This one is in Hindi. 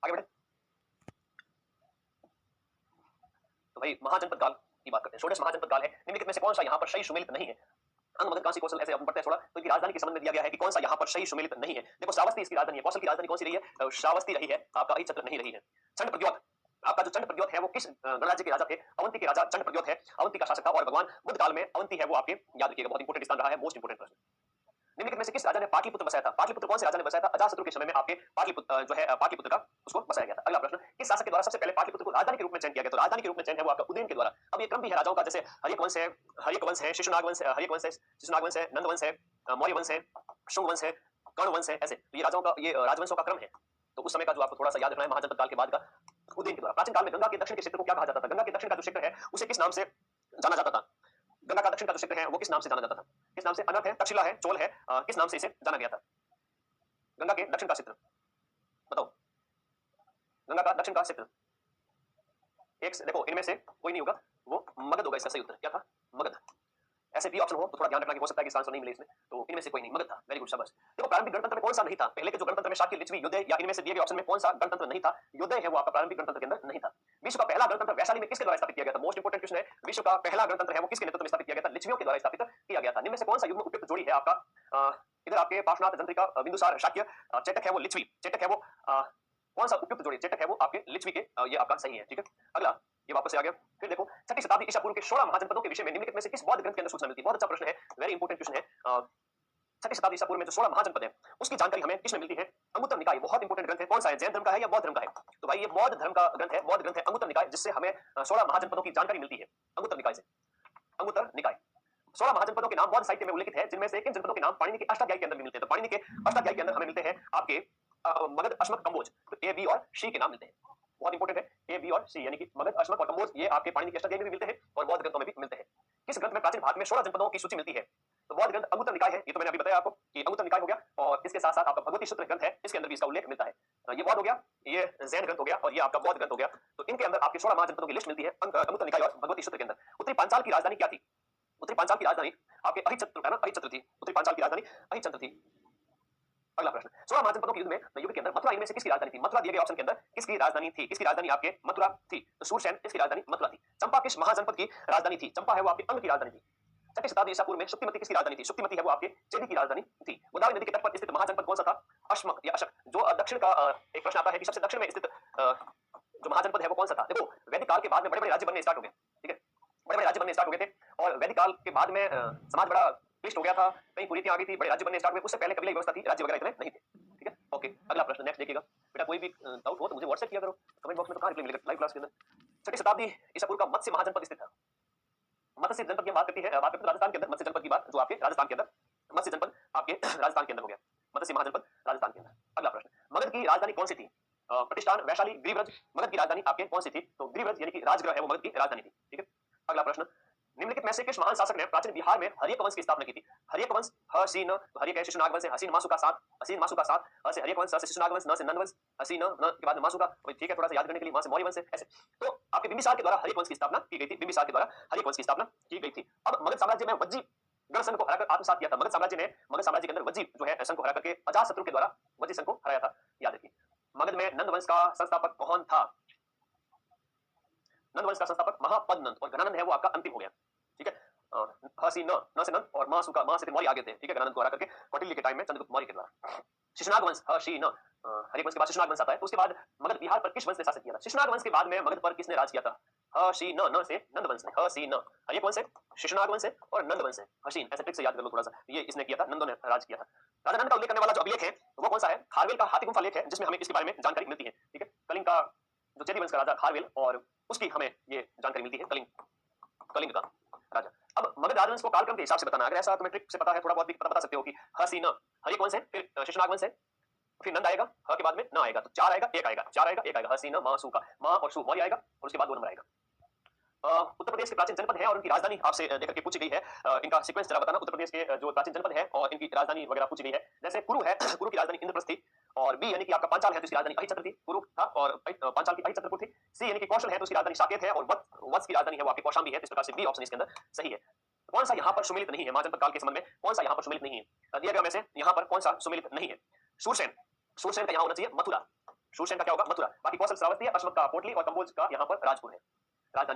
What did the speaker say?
आगे बढ़े तो भाई महाजनपद काल की बात करते हैं। षोडश महाजनपद काल है, निम्नलिखित में से कौन सा यहाँ पर सही सुमेलित नहीं है? अंग मगध काशी कौशल ऐसे अपन पढ़ते हैं थोड़ा, तो इनकी राजधानी के संबंध में दिया गया है कि कौन सा यहाँ पर सही सुमेलित नहीं है। देखो श्रावस्ती इसकी राजधानी है, कौशल की राजधानी कौन सी रही है? श्रावस्ती रही है, आपका अहिछत्र नहीं रही है। चंड प्रद्योत, आपका जो चंड प्रद्योत है वो किस गणराज्य के राजा थे? अवंती के राजा चंड प्रद्योत है, अवंती का शासक था, और भगवान बुद्ध काल में अवंती है वो आपके याद रखिएगा, बहुत इंपोर्टेंट स्थान रहा है, मोस्ट इंपोर्टेंट प्रश्न। निम्नलिखित में से किस राजा ने पाटलिपुत्र बसाया था? पाटलिपुत्र कौन से राजा ने बसाया था? अजातशत्रु के समय में आपके पाटलिपुत्र जो है पाटलिपुत्र का उसको बसाया गया था। अगला प्रश्न, किस शासक के द्वारा सबसे पहले पाटलिपुत्र को राजधानी के रूप में चयन किया गया? तो राजधानी के रूप में चयन है वो आपका उदयन के द्वारा। अब ये क्रम भी है राजाओं का, जैसे हर्यक वंश है, शिशुनाग वंश है, हर्यक वंश है, शिशुनाग वंश है, नंद वंश है, मौर्य वंश है, शुंग वंश है, कर्ण वंश है, ऐसे तो ये राजाओं का ये राजवंशों का क्रम है। तो उस समय का जो आपको थोड़ा सा याद रखना है, महाजनपद काल के बाद का उदयन के द्वारा। प्राचीन काल में गंगा के दक्षिण के क्षेत्र को क्या कहा जाता था? गंगा के दक्षिण का जो क्षेत्र है उसे किस नाम से जाना जाता था? गंगा का दक्षिण का जो क्षेत्र है वो किस नाम से जाना जाता था? किस नाम से? अनर्थ है, तक्षशिला है, चोल है, किस नाम से इसे जाना गया था? गंगा के दक्षिण का क्षेत्र बताओ, गंगा का दक्षिण का क्षेत्र एक देखो, इनमें से कोई नहीं होगा, वो मगध होगा। इसका सही उत्तर क्या था? मगध। ऐसे भी ऑप्शन हो तो थोड़ा ध्यान रखना कि हो सकता है कि इसका आंसर नहीं मिले इसमें, तो इनमें से कोई नहीं, मगध था। वेरी गुड, शाबाश। देखो प्रारंभिक गणतंत्र में कौन सा नहीं था? पहले के जो गणतंत्र में शाक्य, लिच्छवी, योद्धय, या इनमें से दिए गए ऑप्शन में कौन सा गणतंत्र नहीं था? योद्धय है वो आपका प्रारंभिक गणतंत्र के अंदर नहीं था। विश्व का पहला गणतंत्र वैशाली में किसके द्वारा स्थापित किया गया था? मोस्ट इंपोर्टेंट क्वेश्चन है, विश्व का पहला गणतंत्र है वो किसके नेतृत्व में स्थापित किया गया था? लिच्छवियों के द्वारा स्थापित किया गया था। निम्न में से कौन सा युग्म उपयुक्त जोड़ी है आपका? इधर आपके पार्श्वनाथ, जंत्रिका, बिंदुसार, शाक्य, चेटक है वो लिच्छवी, चेटक है वो कौन सा उपयुक्त जोड़ी? चेटक है वो आपके लिच्छवी के, ये आपका सही है, ठीक है। अगला ये वापस से आ गया। फिर देखो, 6वीं शताब्दी ईसा पूर्व के 16 महाजनपदों के विषय में निम्नलिखित में से किस बौद्ध ग्रंथ के अंदर सूचना मिलती है? बहुत अच्छा प्रश्न है, वेरी इंपोर्टेंट क्वेश्चन है। 6वीं शताब्दी ईसा पूर्व में जो 16 महाजनपद है उसकी जानकारी हमें किसमें मिलती है? अंगुत्तर निकाय, बहुत इंपोर्टेंट ग्रंथ है। कौन सा है? जैन धर्म का है या बौद्ध धर्म का है? तो भाई ये बौद्ध धर्म का ग्रंथ है, बौद्ध ग्रंथ है अंगुत्तर निकाय, जिससे हमें 16 महाजनपदों की जानकारी मिलती है अंगुत्तर निकाय से। अंगुत्तर निकाय 16 महाजनपदों के नाम बौद्ध साहित्य में उल्लेखित है, जिनमें से किन जनपदों के नाम पाणिनि के अष्टाध्यायी के अंदर भी मिलते हैं? तो पाणिनि के अष्टाध्यायी के अंदर हमें मिलते हैं आपके मगध, अश्मक, कंबोज, तो ए, बी और सी के नाम मिलते हैं। बहुत इंपोर्टेंट है, ए, बी और सी, यानी कि मगध, अश्मक और कंबोज, ये आपके पाणिनि के अष्टाध्यायी में भी मिलते हैं और बौद्ध ग्रंथों में भी मिलते हैं। किस ग्रंथ में प्राचीन भारत में 16 जनपदों की सूची मिलती है? तो बौद्ध ग्रंथ अंगुत्तर निकाय है, ये तो मैंने अभी बताया आपको कि अंगुत्तर निकाय हो गया, और इसके साथ साथ आपका भगवती सूत्र ग्रंथ है, इसके अंदर भी इसका उल्लेख मिलता है। ये बौद्ध हो गया, ये जैन ग्रंथ हो गया, और ये आपका बौद्ध ग्रंथ हो गया। तो इनके अंदर आपके 16 महाजनपदों की लिस्ट मिलती है अंगुत्तर निकाय और भगवती सूत्र के अंदर। उत्तरी पांचाल की राजधानी क्या थी? उत्तरी पांचाल की राजधानी आपके अहिच्छत्र है ना, अहिच्छत्र थी। उत्तरी पांचाल की राजधानी अहिच्छत्र थी। अगला प्रश्न, 16 महाजनपदों के युग के अंदर मथुरा इनमें से किसकी राजधानी थी? मथुरा दिए गए ऑप्शन के अंदर किसकी राजधानी थी? किसकी राजधानी आपके मथुरा थी, तो सूरसेन इसकी राजधानी मथुरा थी। चंपा किस महाजनपद की राजधानी थी? चंपा है वो आपके अंग की राजधानी थी। 6वीं शताब्दी ईसा पूर्व में शुक्तिमती किसकी राजधानी थी? शुक्तिमती है वो आपके चेदी की राजधानी थी। गोदावरी नदी के तट पर स्थित महाजनपद कौन सा था? अश्मक या अशक। जो दक्षिण का एक प्रश्न आता है कि सबसे दक्षिण में स्थित जो महाजनपद है वो कौन सा था? देखो वैदिक काल के बाद में बड़े बड़े राज्य बनने स्टार्ट हो गए, ठीक है, बड़े बड़े राज्य बनने स्टार्ट हो गए थे, और वैदिक काल के बाद में समाज बड़ा क्लिष्ट हो गया था, कई कुरीतियां आ गई थी, बड़े राज्य बनने स्टार्ट हुए। उससे पहले कबीला व्यवस्था थी, राज्य वगैरह इतने नहीं थे, ठीक है। ओके, अगला प्रश्न नेक्स्ट देखिएगा। बेटा कोई भी डाउट हो तो मुझे व्हाट्सएप किया करो, कमेंट बॉक्स में तो कहां रिप्लाई मिलेगा लाइव क्लास के अंदर। 6वीं शताब्दी ईसा पूर्व का मत्स्य महाजनपद स्थित था। मत्स्य जनपद की बात करती है, बात करते हैं राजस्थान के अंदर मत्स्य जनपद की बात, जो आपके राजस्थान के अंदर मत्स्य जनपद आपके राजस्थान के अंदर हो गया, मत्स्य महाजनपद राजस्थान के अंदर। अगला प्रश्न, मगध की राजधानी कौन सी थी? प्रतिष्ठान, वैशाली, गिरिव्रज। मगध की राजधानी आपके कौन सी थी? तो गिरिव्रज यानी कि राजगृह है वो मगध की राजधानी थी, ठीक है। अगला प्रश्न, निम्नलिखित में से किस महान शासक ने प्राचीन बिहार में हर्यक वंश की स्थापना की थी? हर्यक वंश, ह सी न, हर्यक है शिशुनाग वंश, हसीन मासु का साथ, हसीन मासु का साथ, ह से हर्यक वंश, स से शिशुनाग वंश, न से नंद वंश, हसीन न के बाद मासु का, ठीक है, थोड़ा सा याद करने के लिए, वहां से मौर्य वंश है, ऐसे। तो आपके बिंबिसार के द्वारा हर्यक वंश की स्थापना की गई थी, बिंबिसार के द्वारा हर्यक वंश की स्थापना की गई थी। अब मगध साम्राज्य में वज्जी गण संघ को हराकर आत्मसात किया था। मगध साम्राज्य ने, मगध साम्राज्य के अंदर वज्जी जो है संघ को हरा करके अजातशत्रु के द्वारा वज्जी संघ को हराया था, याद रखिए। मगध में नंद वंश का संस्थापक कौन था? नंद वंश का संस्थापक महापद्नंद, और गणानंद है वो आपका अंतिम हो गया, ठीक है। हसी न से नंद, और मासु का, मां से मौर्य आगे थे, ठीक है, गणानंद को हरा करके कौटिल्य के टाइम में चंद्रगुप्त मौर्य के द्वारा। शिशुनाग वंश, हसी न, हरिवंश के बाद शिशुनाग वंश आता है। उसके बाद मगध बिहार पर किस वंश ने शासन किया था? शिशुनाग वंश के बाद में मगध पर किसने राज किया था? हसी न से नंद वंश ने, हसी न, हरिक वंश है, शिशुनाग वंश है और नंद वंश है। हसीन, ऐसे ट्रिक से याद कर लो थोड़ा सा, ये इसने किया था, नंदों ने राज किया था। राजा नंद का उल्लेख करने वाला जो अभिलेख है वो कौन सा है? खारवेल का हाथी गुम्फा लेख है, जिसमें हमें इसके बारे में जानकारी मिलती है, ठीक है। कलिंग का जो चेदी वंश का राजा खारवेल, और उसकी हमें ये जानकारी मिलती है, कलिंग का राजा। अब मगध राजवंश को कालक्रम के हिसाब से बताना, अगर ऐसा तुम्हें ट्रिक से पता है, थोड़ा बहुत भी बता सकते हो कि हसीन हरिक वंश है, फिर शिशुनाग वंश है, फिर नंद आएगा, ह के बाद में न आएगा, तो 4 आएगा, 1 आएगा, 4 आएगा, 1 आएगा, हसीन मां सू का, मां और सू मौर्य आएगा, और उसके बाद 2 नंबर आएगा। उत्तर प्रदेश के प्राचीन जनपद है और उनकी राजधानी आपसे देकर के पूछी गई है, इनका सीक्वेंस जरा बताना। उत्तर प्रदेश के जो प्राचीन जनपद है और इनकी राजधानी वगैरह पूछी गई है, जैसे कुरु है, कुरु की राजधानी इंद्रप्रस्थ थी, और बी यानी कि आपका पांचाल है तो इसकी राजधानी अहिच्छत्र थी, कुरु था और पांचाल की अहिच्छत्रपुर थी। सी यानी कि कौशल है तो इसकी राजधानी साकेत है, और वत्स की राजधानी है वो आपकी कौशाम्बी है। इस प्रकार से बी ऑप्शन इसके अंदर सही है। कौन सा यहाँ पर सुमिलित नहीं है? महाजनपद काल के संबंध में कौन सा यहाँ पर सुमिलित नहीं है? दिया गया में से यहाँ पर कौन सा सुमिलित नहीं है? सूरसेन, सूरसेन का यहाँ होना चाहिए मथुरा, शूरसेन का क्या होगा? मथुरा। बाकी कौशल, श्रावस्ती, अश्मक का पोटली और कंबोज का यहाँ पर राजपुर है। राजधानियों